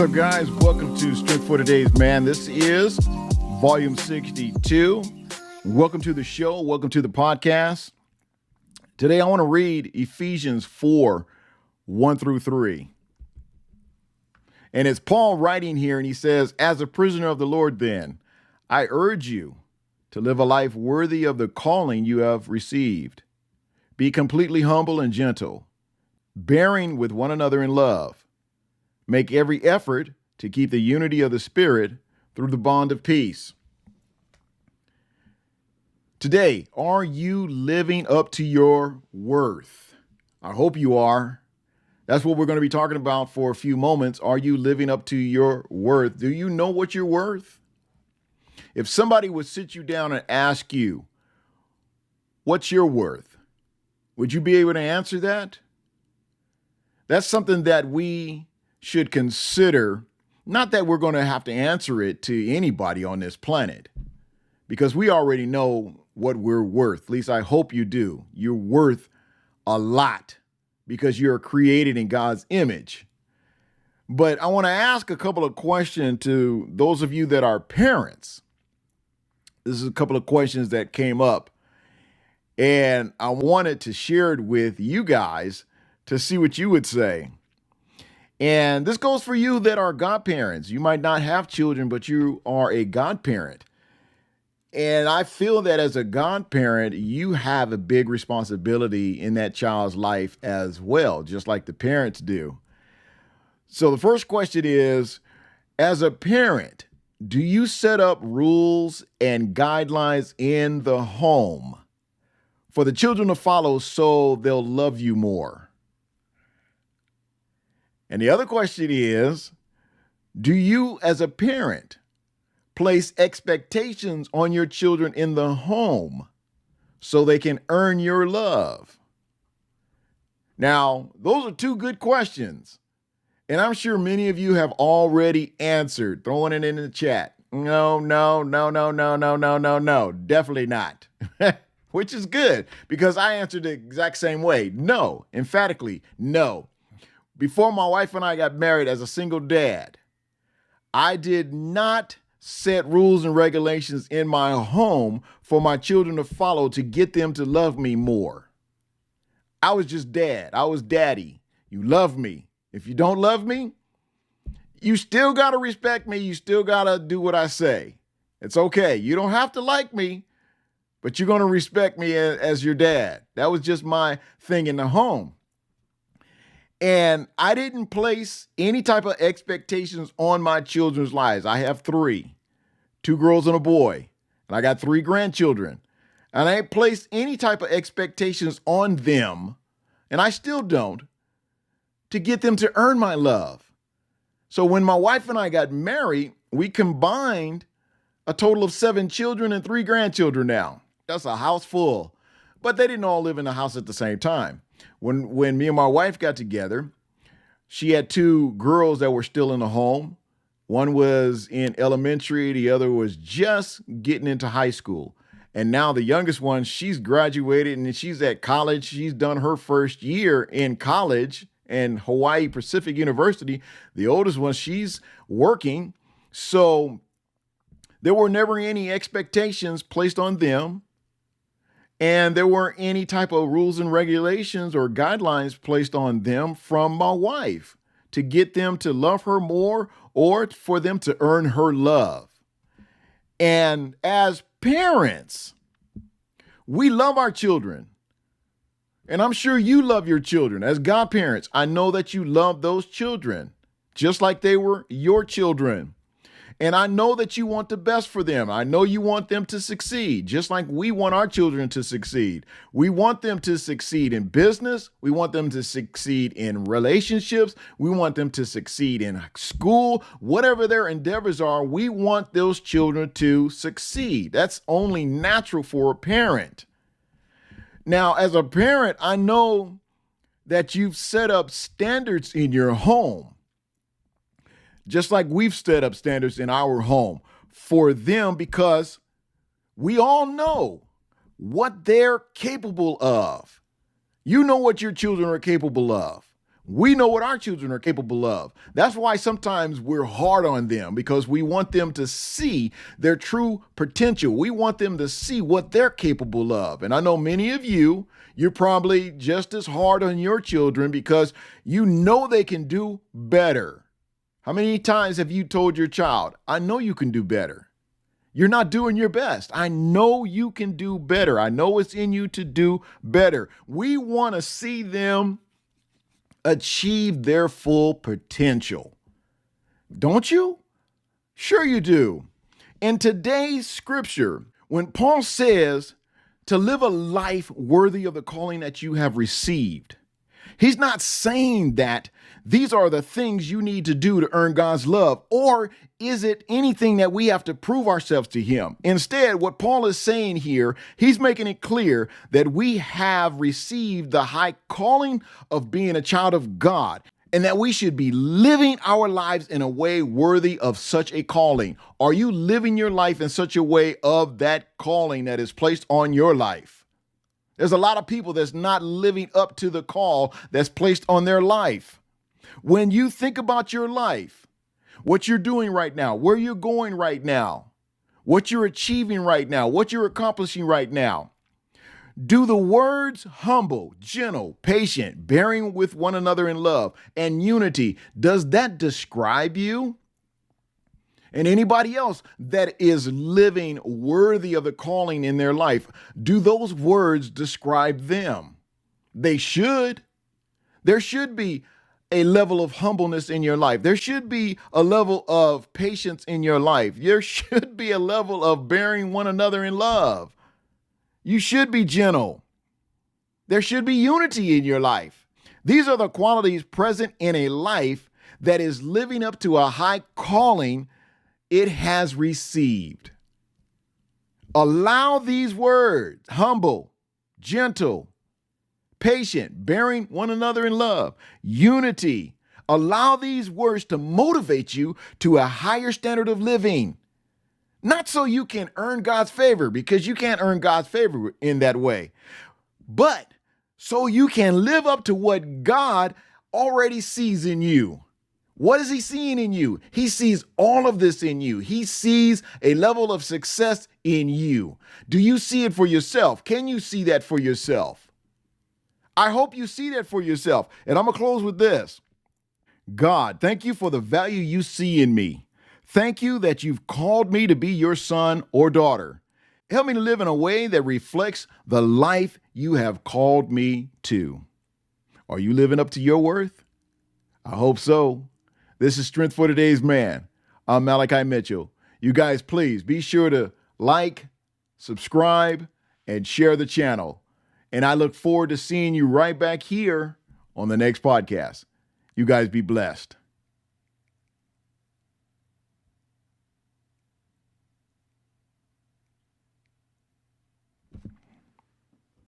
up, guys? Welcome to Strength for Today's Man. This is volume 62. Welcome to the show. Welcome to the podcast. Today, I want to read Ephesians 4, 1 through 3. And it's Paul writing here, and he says, "As a prisoner of the Lord, then, I urge you to live a life worthy of the calling you have received. Be completely humble and gentle, bearing with one another in love. Make every effort to keep the unity of the Spirit through the bond of peace." Today, are you living up to your worth? I hope you are. That's what we're going to be talking about for a few moments. Are you living up to your worth? Do you know what you're worth? If somebody would sit you down and ask you, what's your worth? Would you be able to answer that? That's something that we should consider. Not that we're going to have to answer it to anybody on this planet, because we already know what we're worth. At least I hope you do. You're worth a lot because you're created in God's image. But I want to ask a couple of questions to those of you that are parents. This is a couple of questions that came up, and I wanted to share it with you guys to see what you would say. And this goes for you that are godparents. You might not have children, but you are a godparent. And I feel that as a godparent, you have a big responsibility in that child's life as well, just like the parents do. So the first question is, as a parent, do you set up rules and guidelines in the home for the children to follow so they'll love you more? And the other question is, do you as a parent place expectations on your children in the home so they can earn your love? Now, those are two good questions. And I'm sure many of you have already answered, throwing it in the chat. No, definitely not. Which is good because I answered the exact same way. No, emphatically, no. Before my wife and I got married as a single dad, I did not set rules and regulations in my home for my children to follow to get them to love me more. I was just dad. I was daddy. You love me. If you don't love me, you still got to respect me. You still got to do what I say. It's okay. You don't have to like me, but you're going to respect me as your dad. That was just my thing in the home. And I didn't place any type of expectations on my children's lives. I have 3, 2 girls and a boy, and I got 3 grandchildren. And I ain't placed any type of expectations on them, and I still don't, to get them to earn my love. So when my wife and I got married, we combined a total of 7 children and 3 grandchildren now. That's a house full. But they didn't all live in the house at the same time. When me and my wife got together, she had 2 girls that were still in the home. One was in elementary, the other was just getting into high school. And now the youngest one, she's graduated and she's at college. She's done her first year in college in Hawaii Pacific University. The oldest one, she's working. So there were never any expectations placed on them. And there weren't any type of rules and regulations or guidelines placed on them from my wife to get them to love her more or for them to earn her love. And as parents, we love our children. And I'm sure you love your children. As godparents, I know that you love those children just like they were your children. And I know that you want the best for them. I know you want them to succeed, just like we want our children to succeed. We want them to succeed in business. We want them to succeed in relationships. We want them to succeed in school. Whatever their endeavors are, we want those children to succeed. That's only natural for a parent. Now, as a parent, I know that you've set up standards in your home, just like we've set up standards in our home for them, because we all know what they're capable of. You know what your children are capable of. We know what our children are capable of. That's why sometimes we're hard on them, because we want them to see their true potential. We want them to see what they're capable of. And I know many of you, you're probably just as hard on your children because you know they can do better. How many times have you told your child, I know you can do better? You're not doing your best. I know you can do better. I know it's in you to do better. We want to see them achieve their full potential. Don't you? Sure you do. In today's scripture, when Paul says to live a life worthy of the calling that you have received, he's not saying that these are the things you need to do to earn God's love, or is it anything that we have to prove ourselves to him? Instead, what Paul is saying here, he's making it clear that we have received the high calling of being a child of God, and that we should be living our lives in a way worthy of such a calling. Are you living your life in such a way of that calling that is placed on your life? There's a lot of people that's not living up to the call that's placed on their life. When you think about your life, what you're doing right now, where you're going right now, what you're achieving right now, what you're accomplishing right now, do the words humble, gentle, patient, bearing with one another in love, and unity, does that describe you? And anybody else that is living worthy of the calling in their life, do those words describe them? They should. There should be a level of humbleness in your life. There should be a level of patience in your life. There should be a level of bearing one another in love. You should be gentle. There should be unity in your life. These are the qualities present in a life that is living up to a high calling it has received. Allow these words, humble, gentle, patient, bearing one another in love, unity. Allow these words to motivate you to a higher standard of living. Not so you can earn God's favor, because you can't earn God's favor in that way, but so you can live up to what God already sees in you. What is he seeing in you? He sees all of this in you. He sees a level of success in you. Do you see it for yourself? Can you see that for yourself? I hope you see that for yourself. And I'm going to close with this. God, thank you for the value you see in me. Thank you that you've called me to be your son or daughter. Help me to live in a way that reflects the life you have called me to. Are you living up to your worth? I hope so. This is Strength for Today's Man. I'm Malachi Mitchell. You guys, please be sure to like, subscribe, and share the channel. And I look forward to seeing you right back here on the next podcast. You guys be blessed.